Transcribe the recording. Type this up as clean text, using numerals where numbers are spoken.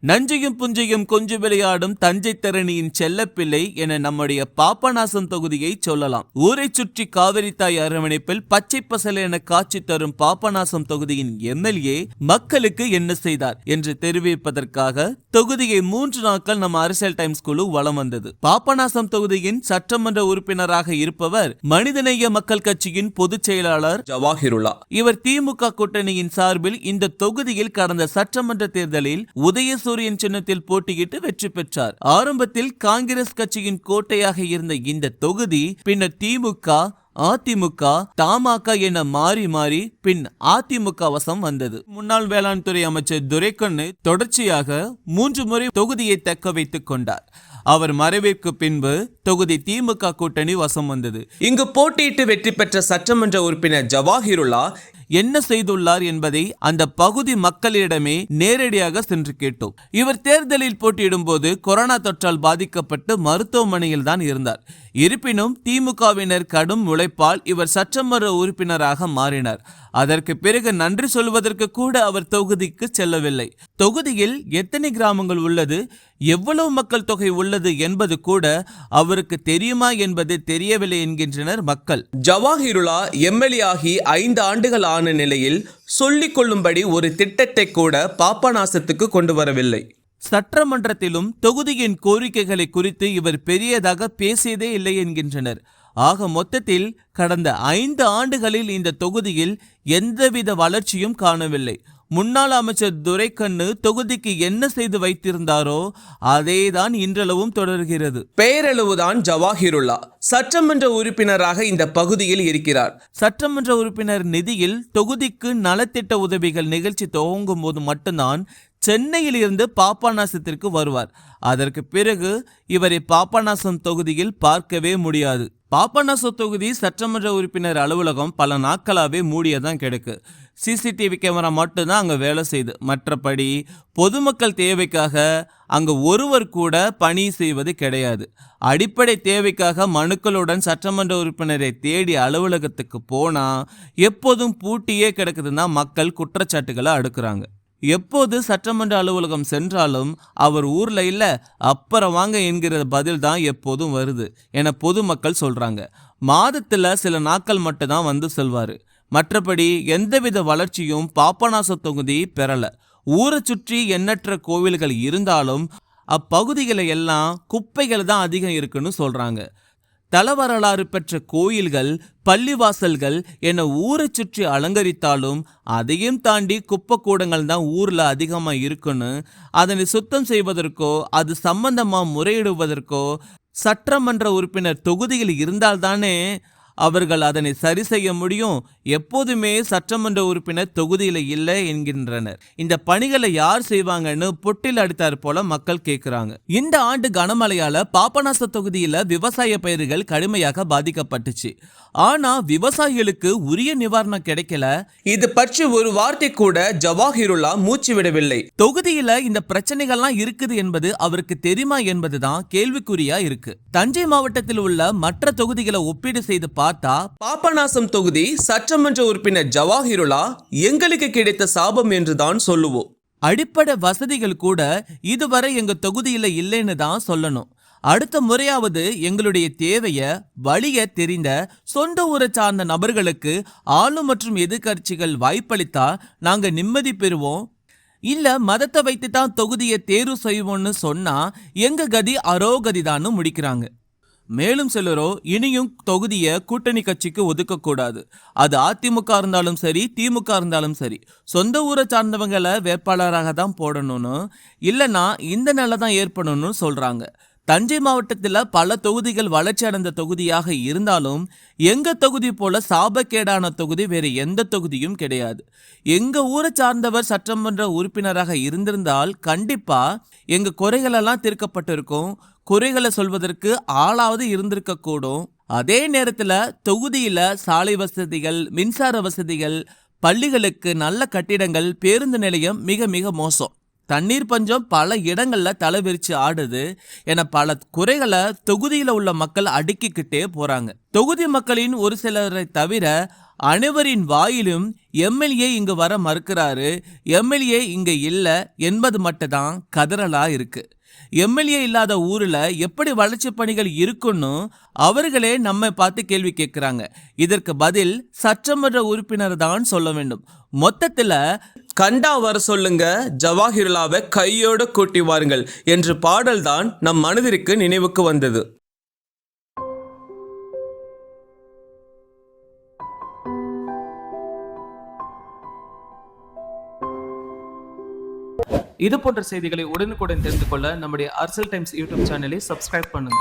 நஞ்சையும் புஞ்சையும் கொஞ்சு விளையாடும் தஞ்சை தரணியின் செல்லப்பிள்ளை என நம்முடைய பாபநாசம் தொகுதியை சொல்லலாம். ஊரை சுற்றி காவிரி தாய் அரவணைப்பில் பச்சை பசல் என காட்சி தரும் பாபநாசம் தொகுதியின் எம்எல்ஏ மக்களுக்கு என்ன செய்தார் என்று தெரிவிப்பதற்காக தொகுதியை 3 நாட்கள் நம்ம அரசியல் டைம்ஸ் குழு வலம் வந்தது. பாபநாசம் தொகுதியின் சட்டமன்ற உறுப்பினராக இருப்பவர் மனிதநேய மக்கள் கட்சியின் பொதுச் செயலாளர் ஜவாஹிருல்லா. இவர் திமுக கூட்டணியின் சார்பில் இந்த தொகுதியில் கடந்த சட்டமன்ற தேர்தலில் உதயசூரியன் சின்னத்தில் போட்டியிட்டு வெற்றி பெற்றார். ஆரம்பத்தில் காங்கிரஸ் கட்சியின் கோட்டையாக இருந்த இந்த தொகுதி பின்னர் திமுக, அதிமுக, தமாக என மாறி மாறி பின் அதிமுக வசம் வந்தது. முன்னாள் வேளாண் துறை அமைச்சர் துரைக்கண்ணு தொடர்ச்சியாக 3 முறை தொகுதியை தக்க வைத்துக் கொண்டார். அவர் மறைவிற்கு பின்பு தொகுதி திமுக கூட்டணி வசம் வந்தது. இங்கு போட்டியிட்டு வெற்றி பெற்ற சட்டமன்ற உறுப்பினர் ஜவாஹிருல்லா என்ன செய்துள்ளார் என்பதை அந்த பகுதி மக்களிடமே நேரடியாக சென்று கேட்டோம். இவர் தேர்தலில் போட்டியிடும் போது கொரோனா தொற்றால் பாதிக்கப்பட்டு மருத்துவமனையில் தான் இருந்தார். இருப்பினும் திமுகவினர் கடும் உழைப்பால் இவர் சட்டமன்ற உறுப்பினராக மாறினார். அதற்கு பிறகு நன்றி சொல்வதற்கு கூட அவர் தொகுதிக்கு செல்லவில்லை. தொகுதியில் எத்தனை கிராமங்கள் உள்ளது, எவ்வளவு மக்கள் தொகை உள்ளது என்பது கூட அவருக்கு தெரியுமா என்பது தெரியவில்லை என்கின்றனர் மக்கள். ஜவாஹிருல்லா எம்எல்ஏ ஆகி 5 ஆண்டுகள் ஆன நிலையில் சொல்லிக் கொள்ளும்படி ஒரு திட்டத்தை கூட பாபநாசத்துக்கு கொண்டு வரவில்லை. சட்டமன்றத்திலும் தொகுதியின் கோரிக்கைகளை குறித்து இவர் பெரியதாக பேசியதே இல்லை என்கின்றனர். ஆக மொத்தத்தில் கடந்த 5 ஆண்டுகளில் இந்த தொகுதியில் எந்தவித வளர்ச்சியும் காணவில்லை. முன்னாள் அமைச்சர் துரைக்கண்ணு தொகுதிக்கு என்ன செய்து வைத்திருந்தாரோ அதேதான் இன்றளவும் தொடர்கிறது. பெயரளவுதான் ஜவாஹிருல்லா சட்டமன்ற உறுப்பினராக இந்த பகுதியில் இருக்கிறார். சட்டமன்ற உறுப்பினர் நிதியில் தொகுதிக்கு நலத்திட்ட உதவிகள் நிகழ்ச்சி துவங்கும் போது மட்டும்தான் சென்னையில் இருந்து பாபநாசத்திற்கு வருவார். அதற்கு பிறகு இவரை பாபநாசம் தொகுதியில் பார்க்கவே முடியாது. பாபநாசம் தொகுதி சட்டமன்ற உறுப்பினர் அலுவலகம் பல நாட்களாகவே மூடியதான் கிடக்கு. சிசிடிவி கேமரா மட்டும்தான் அங்கே வேலை செய்யுது. மற்றபடி பொதுமக்கள் தேவைக்காக அங்கு ஒருவர் கூட பணி செய்வது கிடையாது. அடிப்படை தேவைக்காக மனுக்களுடன் சட்டமன்ற உறுப்பினரை தேடி அலுவலகத்துக்கு போனால் எப்போதும் பூட்டியே கிடக்குதுன்னா மக்கள் குற்றச்சாட்டுகளை அடுக்குறாங்க. எப்போது சட்டமன்ற அலுவலகம் சென்றாலும் அவர் ஊர்ல இல்ல அப்புறம் வாங்க என்கிற பதில் தான் எப்போதும் வருது என பொதுமக்கள் சொல்றாங்க. மாதத்துல சில நாட்கள் மட்டும்தான் வந்து செல்வாரு. மற்றபடி எந்தவித வளர்ச்சியும் பாபநாச தொகுதி பெறல. ஊரை சுற்றி எண்ணற்ற கோவில்கள் இருந்தாலும் அப்பகுதிகளை எல்லாம் குப்பைகள் தான் அதிகம் இருக்குன்னு சொல்றாங்க. தலவரலாறு பெற்ற கோயில்கள், பள்ளிவாசல்கள் என ஊரை சுற்றி அலங்கரித்தாலும் அதையும் தாண்டி குப்பை கூடங்கள் தான் ஊர்ல அதிகமா இருக்குன்னு, அதனை சுத்தம் செய்வதற்கோ அது சம்பந்தமா முறையிடுவதற்கோ சட்டமன்ற உறுப்பினர் தொகுதியில் இருந்தால்தானே அவர்கள் அதனை சரி செய்ய முடியும். எப்போதுமே சட்டமன்ற உறுப்பினர் தொகுதியில் இல்லை என்கின்றனர். இந்த பணிகளை யார் செய்வாங்கன்னு பொட்டில் அடித்தார் போல மக்கள் கேட்கிறாங்க. இந்த ஆண்டு கனமழையால பாபநாச தொகுதியில விவசாய பயிர்கள் கடுமையாக பாதிக்கப்பட்டுச்சு. ஆனா விவசாயிகளுக்கு உரிய நிவாரணம் கிடைக்கல. இது பற்றி ஒரு வார்த்தை கூட ஜவாஹிருல்லா மூச்சு விடவில்லை. தொகுதியில இந்த பிரச்சனைகள்லாம் இருக்குது என்பது அவருக்கு தெரியுமா என்பதுதான் கேள்விக்குறியா இருக்கு. தஞ்சை மாவட்டத்தில் உள்ள மற்ற தொகுதிகளை ஒப்பீடு செய்து பார்த்தா பாபநாசம் தொகுதி சட்டமன்ற உறுப்பினர் ஜவாஹிருல்லா எங்களுக்கு கிடைத்த சாபம் என்றுதான் சொல்லுவோம். அடிப்படை வசதிகள் கூட இதுவரை எங்க தொகுதியில இல்லைன்னு தான் சொல்லணும். அடுத்த முறையாவது எங்களுடைய தேவைய வழிய தெரிந்த சொந்த ஊரை சார்ந்த நபர்களுக்கு ஆளும் மற்றும் எதிர்கட்சிகள் வாய்ப்பளித்தா நாங்க நிம்மதி பெறுவோம். இல்ல மதத்தை வைத்து தான் தொகுதியை தேர்வு செய்வோம்னு சொன்னா எங்க கதி அரோகதிதான்னு முடிக்கிறாங்க. மேலும் சிலரோ இனியும் தொகுதியை கூட்டணி கட்சிக்கு ஒதுக்கக்கூடாது. அது அதிமுக இருந்தாலும் சரி, திமுக இருந்தாலும் சரி, சொந்த ஊரை சார்ந்தவங்களை வேட்பாளராக தான் போடணும்னு, இல்லைன்னா இந்த நிலை தான் ஏற்படணும்னு சொல்றாங்க. தஞ்சை மாவட்டத்தில் பல தொகுதிகள் வளர்ச்சி அடைந்த தொகுதியாக இருந்தாலும் எங்க தொகுதி போல சாபக்கேடான தொகுதி வேறு எந்த தொகுதியும் கிடையாது. எங்க ஊரை சார்ந்தவர் சட்டமன்ற உறுப்பினராக இருந்திருந்தால் கண்டிப்பா எங்க குறைகளெல்லாம் தீர்க்கப்பட்டிருக்கும். குறைகளை சொல்வதற்கு ஆளாவது இருந்திருக்க கூடும். அதே நேரத்துல தொகுதியில சாலை வசதிகள், மின்சார வசதிகள், பள்ளிகளுக்கு நல்ல கட்டிடங்கள், பேருந்து நிலையம் மிக மிக மோசம். தண்ணீர் பஞ்சம் பல இடங்கள்ல தலைவிரிச்சு ஆடுது என பல குறைகளை தொகுதியில உள்ள மக்கள் அடுக்கிக்கிட்டே போறாங்க. தொகுதி மக்களின் ஒரு சிலரை தவிர அனைவரின் வாயிலும் எம்எல்ஏ இங்கு வர மறுக்கிறாரு, எம்எல்ஏ இங்க இல்ல என்பது மட்டும்தான் கதறலா இருக்கு. எம்எல்ஏ இல்லாத ஊர்ல எப்படி வளர்ச்சி பணிகள் இருக்குன்னு அவர்களே நம்மை பார்த்து கேள்வி கேட்கிறாங்க. இதற்கு பதில் சட்டமன்ற உறுப்பினர் தான் சொல்ல வேண்டும். மொத்தத்துல கண்டா வர சொல்லுங்க, ஜவாஹிர்லாவை கையோடு கூட்டி வாருங்கள் என்ற பாடல்தான் நம் மனதிற்கு நினைவுக்கு வந்தது. இது போன்ற செய்திகளை உடனுக்குடன் தெரிந்து கொள்ள நம்முடைய அரசல் டைம்ஸ் யூடியூப் சேனலை சப்ஸ்கிரைப் பண்ணுங்க.